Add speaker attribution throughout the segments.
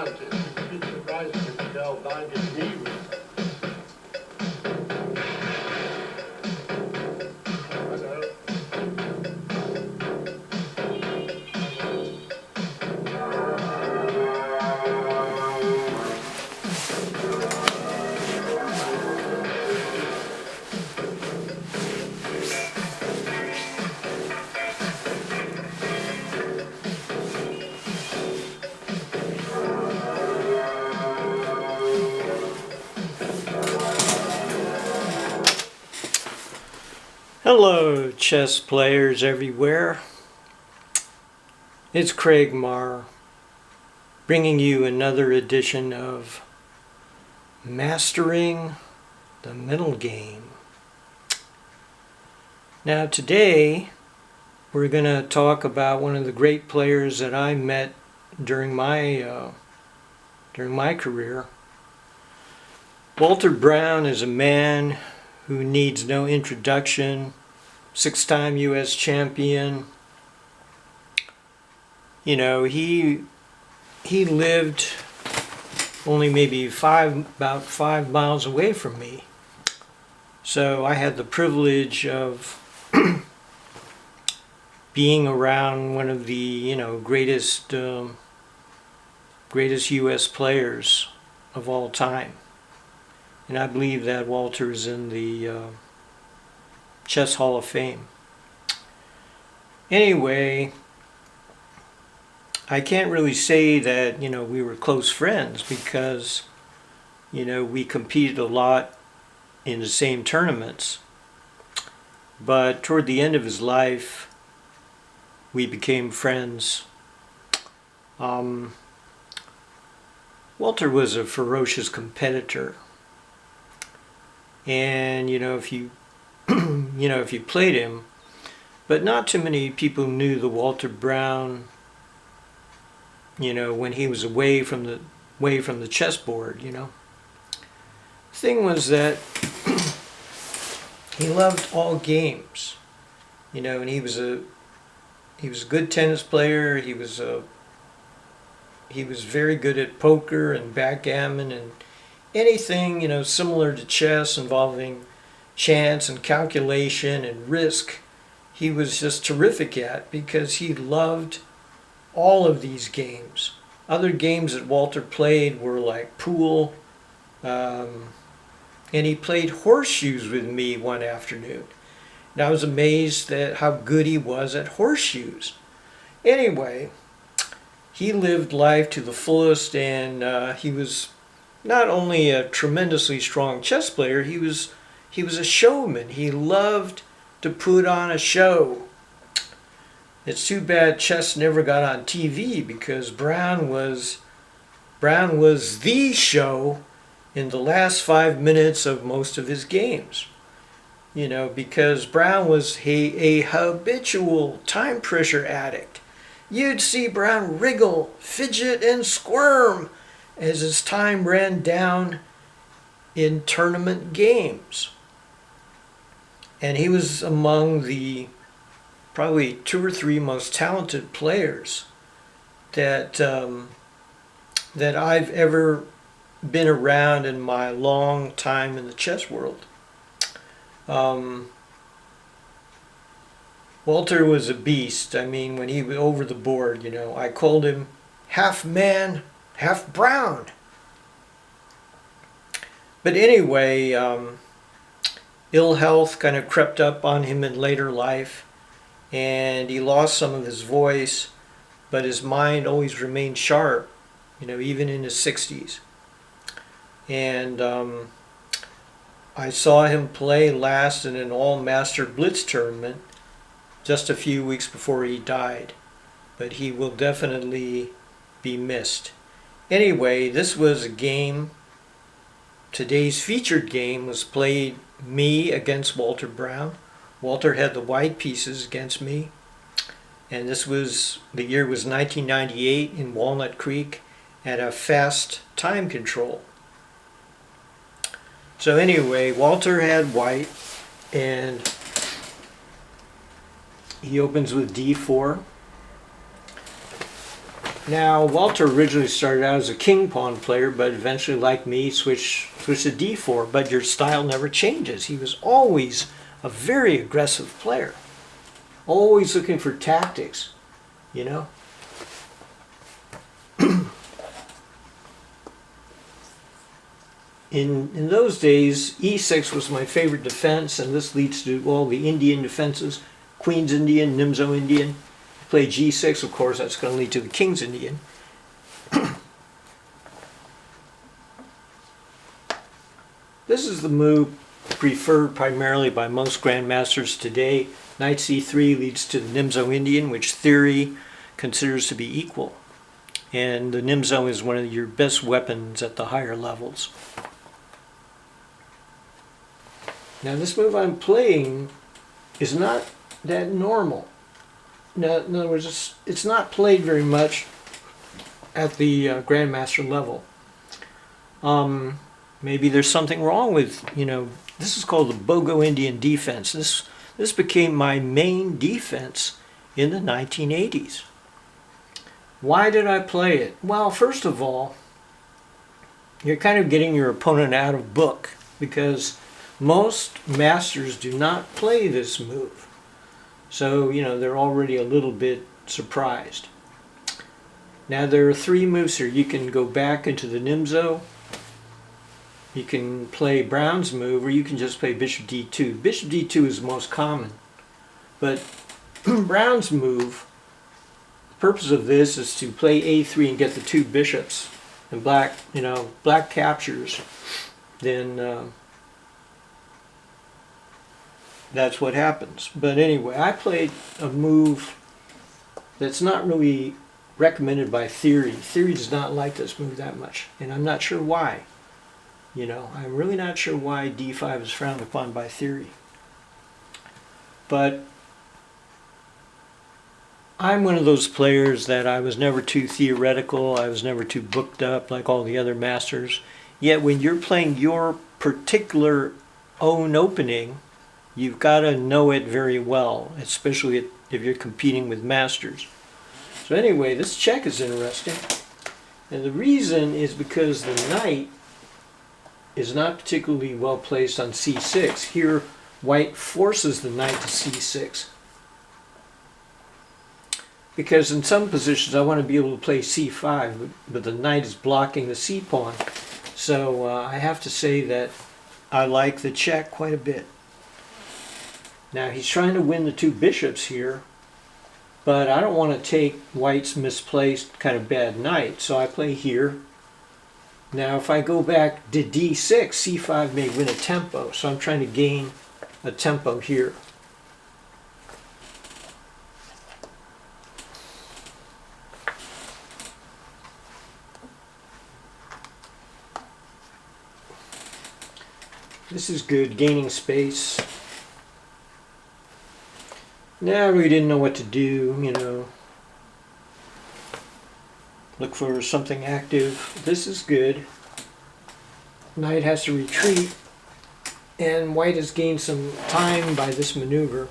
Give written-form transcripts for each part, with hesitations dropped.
Speaker 1: Browne too. You'd be surprised if you could tell Don gets knee with.
Speaker 2: Hello, chess players everywhere. It's Craig Marr bringing you another edition of Mastering the Mental Game. Now today we're going to talk about one of the great players that I met during my career. Walter Browne is a man who needs no introduction, 6-time U.S. champion. You know, he lived only maybe about 5 miles away from me. So I had the privilege of being around one of the, greatest U.S. players of all time. And I believe that Walter is in the Chess Hall of Fame. Anyway, I can't really say that, we were close friends because, we competed a lot in the same tournaments. But toward the end of his life, we became friends. Walter was a ferocious competitor. And if you if you played him, but not too many people knew the Walter Browne when he was away from the chessboard. The thing was that he loved all games, and he was a good tennis player. He was very good at poker and backgammon and anything, similar to chess involving chance and calculation and risk. He was just terrific at because he loved all of these games. Other games that Walter played were like pool, and he played horseshoes with me one afternoon. And I was amazed at how good he was at horseshoes. Anyway, he lived life to the fullest, and he was not only a tremendously strong chess player, he was a showman. He loved to put on a show. It's too bad chess never got on TV because Browne was the show in the last 5 minutes of most of his games. Because Browne was a habitual time pressure addict. You'd see Browne wriggle, fidget, and squirm as his time ran down in tournament games. And he was among the probably 2 or 3 most talented players that I've ever been around in my long time in the chess world. Walter was a beast. I mean, when he was over the board, I called him half man, half Browne. But anyway, ill health kind of crept up on him in later life, and he lost some of his voice, but his mind always remained sharp, even in his 60s. And I saw him play last in an all-master blitz tournament just a few weeks before he died, but he will definitely be missed. Anyway, this was a game. Today's featured game was played me against Walter Browne. Walter had the white pieces against me, and the year was 1998 in Walnut Creek at a fast time control. So anyway, Walter had white, and he opens with d4. Now, Walter originally started out as a king pawn player, but eventually, like me, switched to d4. But your style never changes. He was always a very aggressive player, always looking for tactics, you know. In those days, e6 was my favorite defense, and this leads to all the Indian defenses. Queen's Indian, Nimzo Indian. Play g6, of course, that's going to lead to the King's Indian. This is the move preferred primarily by most grandmasters today. Knight c3 leads to the Nimzo Indian, which theory considers to be equal. And the Nimzo is one of your best weapons at the higher levels. Now this move I'm playing is not that normal. Now, in other words, it's not played very much at the grandmaster level. Maybe there's something wrong with, this is called the Bogo Indian defense. This became my main defense in the 1980s. Why did I play it? Well, first of all, you're kind of getting your opponent out of book, because most masters do not play this move. So, they're already a little bit surprised. Now, there are three moves here. You can go back into the Nimzo. You can play Browne's move, or you can just play Bishop d2. Bishop d2 is the most common. But Browne's move, the purpose of this is to play a3 and get the two bishops. And black captures, then that's what happens. But anyway, I played a move that's not really recommended by theory. Theory does not like this move that much, and I'm not sure why. I'm really not sure why d5 is frowned upon by theory. But I'm one of those players that I was never too theoretical, I was never too booked up like all the other masters. Yet when you're playing your particular own opening, you've got to know it very well, especially if you're competing with masters. So anyway, this check is interesting. And the reason is because the knight is not particularly well placed on c6. Here, white forces the knight to c6. Because in some positions I want to be able to play c5, but the knight is blocking the c-pawn. So I have to say that I like the check quite a bit. Now he's trying to win the two bishops here, but I don't want to take white's misplaced kind of bad knight, so I play here. Now if I go back to d6, c5 may win a tempo, so I'm trying to gain a tempo here. This is good, gaining space. Now we didn't know what to do, Look for something active. This is good. Knight has to retreat, and white has gained some time by this maneuver.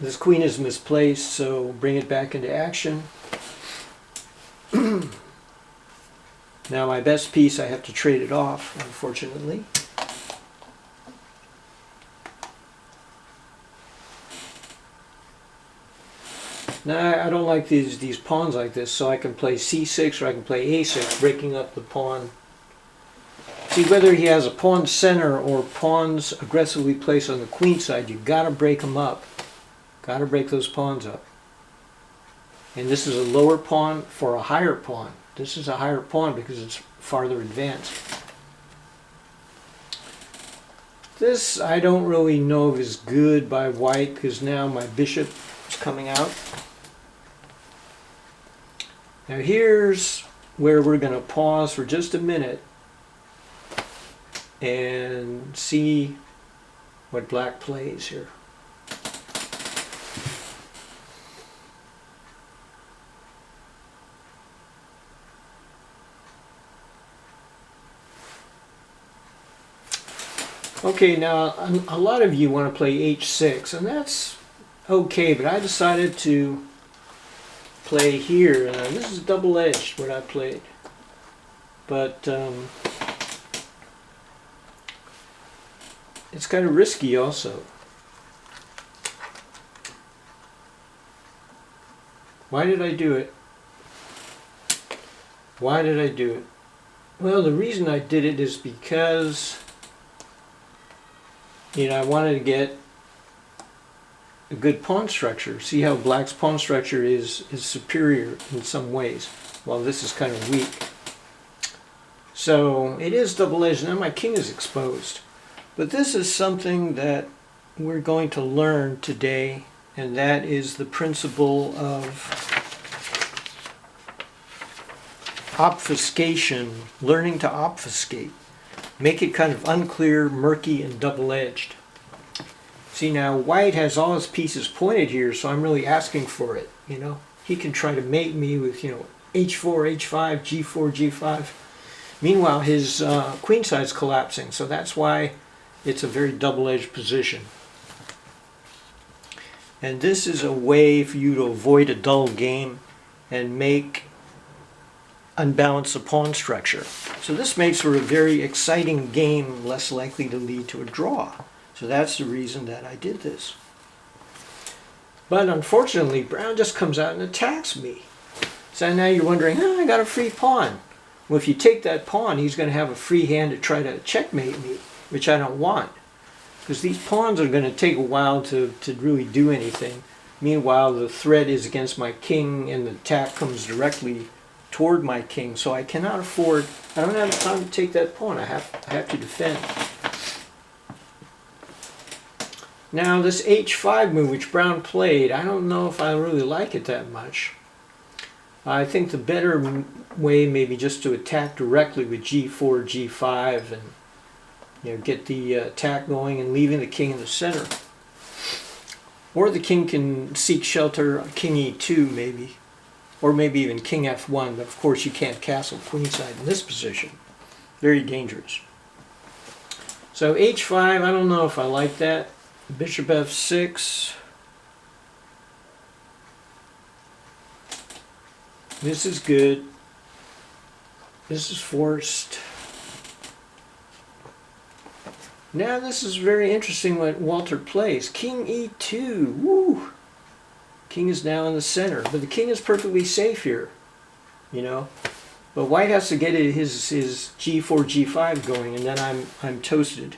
Speaker 2: This queen is misplaced, so bring it back into action. Now my best piece, I have to trade it off, unfortunately. Now I don't like these pawns like this, so I can play c6 or I can play a6, breaking up the pawn. See, whether he has a pawn center or pawns aggressively placed on the queen side, you've got to break them up. Got to break those pawns up. And this is a lower pawn for a higher pawn. This is a higher pawn because it's farther advanced. This I don't really know if is good by white, because now my bishop is coming out. Now here's where we're going to pause for just a minute and see what black plays here. Okay, now a lot of you want to play h6, and that's okay, but I decided to play here. This is double-edged, what I played. But it's kind of risky also. Why did I do it? Why did I do it? Well, the reason I did it is because, I wanted to get a good pawn structure. See how black's pawn structure is superior in some ways, while this is kind of weak. So it is double-edged. Now my king is exposed. But this is something that we're going to learn today, and that is the principle of obfuscation, learning to obfuscate. Make it kind of unclear, murky, and double-edged. See, now white has all his pieces pointed here, so I'm really asking for it, He can try to mate me with, h4, h5, g4, g5. Meanwhile, his queen side's collapsing, so that's why it's a very double-edged position. And this is a way for you to avoid a dull game and unbalance the pawn structure. So this makes for a very exciting game, less likely to lead to a draw. So that's the reason that I did this. But unfortunately, Brown just comes out and attacks me. So now you're wondering, I got a free pawn. Well, if you take that pawn, he's going to have a free hand to try to checkmate me, which I don't want. Because these pawns are going to take a while to really do anything. Meanwhile, the threat is against my king, and the attack comes directly toward my king. So I cannot afford, I don't have time to take that pawn. I have to defend. Now this h5 move which Brown played, I don't know if I really like it that much. I think the better way may be just to attack directly with g4, g5 and get the attack going and leaving the king in the center. Or the king can seek shelter on king e2 maybe, or maybe even king f1, but of course you can't castle queenside in this position. Very dangerous. So h5, I don't know if I like that. Bishop f6. This is good. This is forced. Now this is very interesting what Walter plays. King e2. Woo! King is now in the center, but the king is perfectly safe here, But white has to get his g4, g5 going, and then I'm toasted.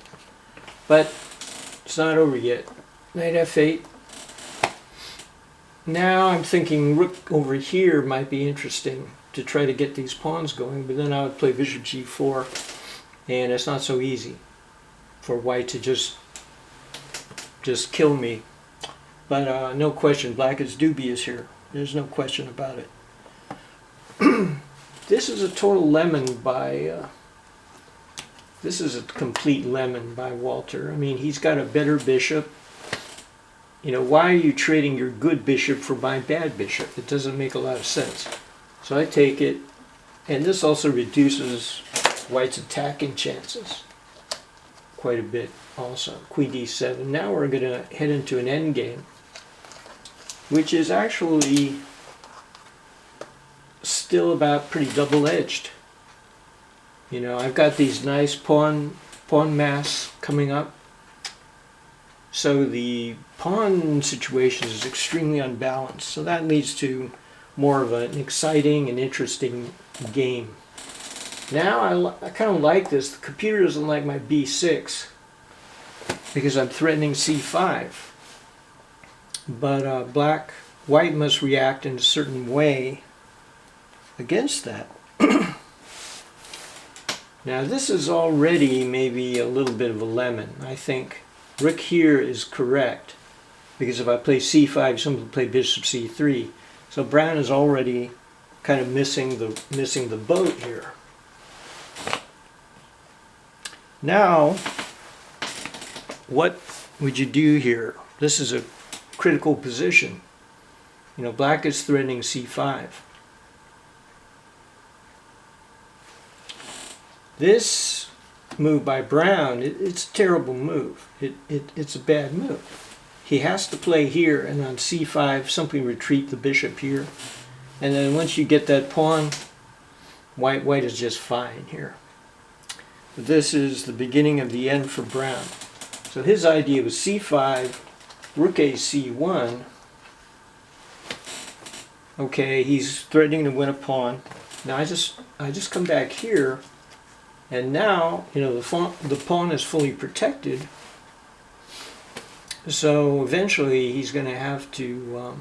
Speaker 2: But it's not over yet. Knight f8. Now I'm thinking rook over here might be interesting to try to get these pawns going, but then I would play bishop g4, and it's not so easy for white to just kill me. But no question, black is dubious here. There's no question about it. This is a total lemon by... this is a complete lemon by Walter. I mean, he's got a better bishop. Why are you trading your good bishop for my bad bishop? It doesn't make a lot of sense. So I take it, and this also reduces white's attacking chances quite a bit also. Queen d7. Now we're going to head into an endgame, which is actually still about pretty double-edged. I've got these nice pawn mass coming up. So the pawn situation is extremely unbalanced. So that leads to more of an exciting and interesting game. Now I kind of like this. The computer doesn't like my b6 because I'm threatening c5. But white must react in a certain way against that. Now this is already maybe a little bit of a lemon. I think rook here is correct, because if I play c5, someone will play bishop c3. So Brown is already kind of missing the boat here. Now, what would you do here? This is a critical position. Black is threatening c5. This move by Brown, it's a terrible move. It's a bad move. he has to play here, and on c5 simply retreat the bishop here. And then once you get that pawn, white is just fine here. This is the beginning of the end for Browne. So his idea was c5, rook a c1. Okay, he's threatening to win a pawn. Now I just come back here, and now the pawn is fully protected. So eventually he's going to have to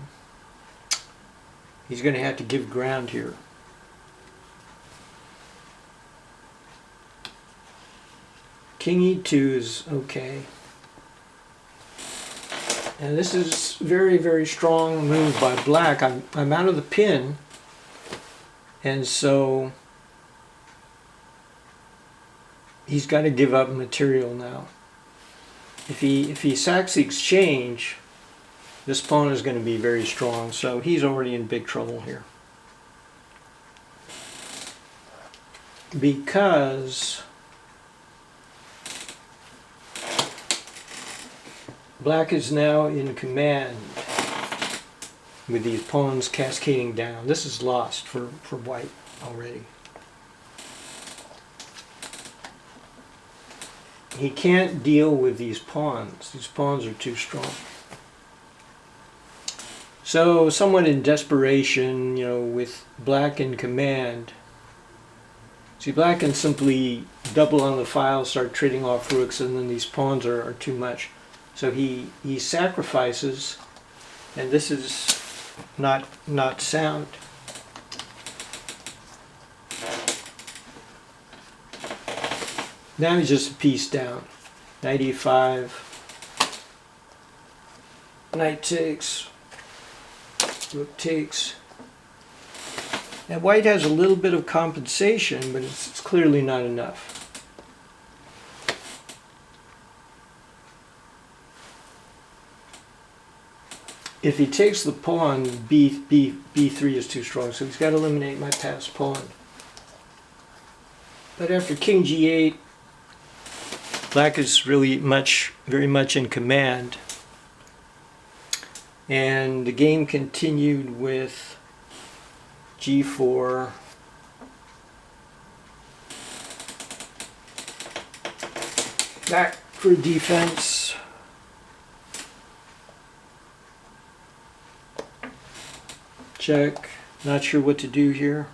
Speaker 2: give ground here. King e2 is okay. And this is very, very strong move by black. I'm out of the pin, and so he's got to give up material now. If he sacks the exchange, this pawn is going to be very strong, so he's already in big trouble here. Because black is now in command with these pawns cascading down. This is lost for white already. He can't deal with these pawns. These pawns are too strong. So, somewhat in desperation, with black in command, see, black can simply double on the file, start trading off rooks, and then these pawns are too much. So he sacrifices, and this is not sound. Now he's just a piece down. Knight e5, knight takes, rook takes. Now white has a little bit of compensation, but it's clearly not enough. If he takes the pawn, b3 is too strong, so he's got to eliminate my passed pawn. But after king g8, black is really very much in command. And the game continued with g4, back for defense. Check. Not sure what to do here.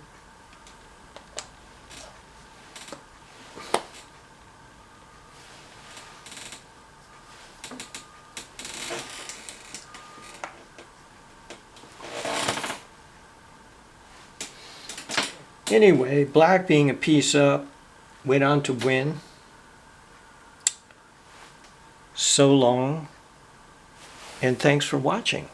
Speaker 2: Anyway, black being a piece up went on to win. So long, and thanks for watching.